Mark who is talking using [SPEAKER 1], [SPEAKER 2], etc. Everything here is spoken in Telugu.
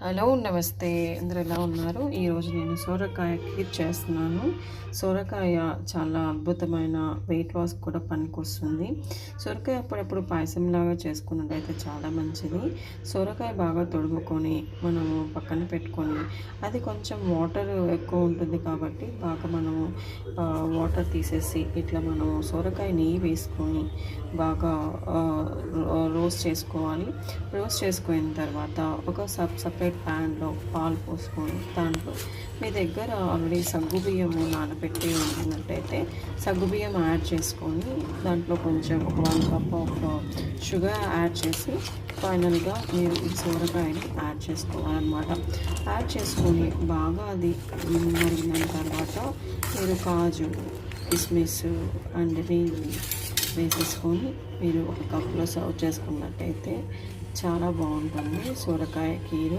[SPEAKER 1] హలో నమస్తే అందరూ ఎలా ఉన్నారు? ఈరోజు నేను సొరకాయ కీర్ చేస్తున్నాను. సొరకాయ చాలా అద్భుతమైన వెయిట్ లాస్ కూడా పనికొస్తుంది. సొరకాయ అప్పుడప్పుడు పాయసంలాగా చేసుకున్నట్టయితే చాలా మంచిది. సొరకాయ బాగా తొడుముకొని మనము పక్కన పెట్టుకొని అది కొంచెం వాటర్ ఎక్కువ ఉంటుంది కాబట్టి బాగా మనము వాటర్ తీసేసి ఇట్లా మనము సొరకాయ నెయ్యి వేసుకొని బాగా రోస్ట్ చేసుకోవాలి. రోస్ట్ చేసుకున్న తర్వాత ఒక సపరేట్ ప్యాన్లో పాలు పోసుకొని దాంట్లో మీ దగ్గర ఆల్రెడీ సగ్గుబియ్యము నానబెట్టి ఉంటున్నట్టయితే సగ్గుబియ్యం యాడ్ చేసుకొని దాంట్లో కొంచెం ఒక 1 కప్ ఆఫ్ షుగర్ యాడ్ చేసి ఫైనల్గా మీరు ఈ సొరకాయని యాడ్ చేసుకోవాలన్నమాట. యాడ్ చేసుకొని బాగా అది మరిగిన తర్వాత మీరు కాజు కిస్మిస్ అండ్ నెయ్యి వేసేసుకొని మీరు ఒక కప్లో సర్వ్ చేసుకున్నట్టయితే చాలా బాగుంటుంది సొరకాయ కీరు.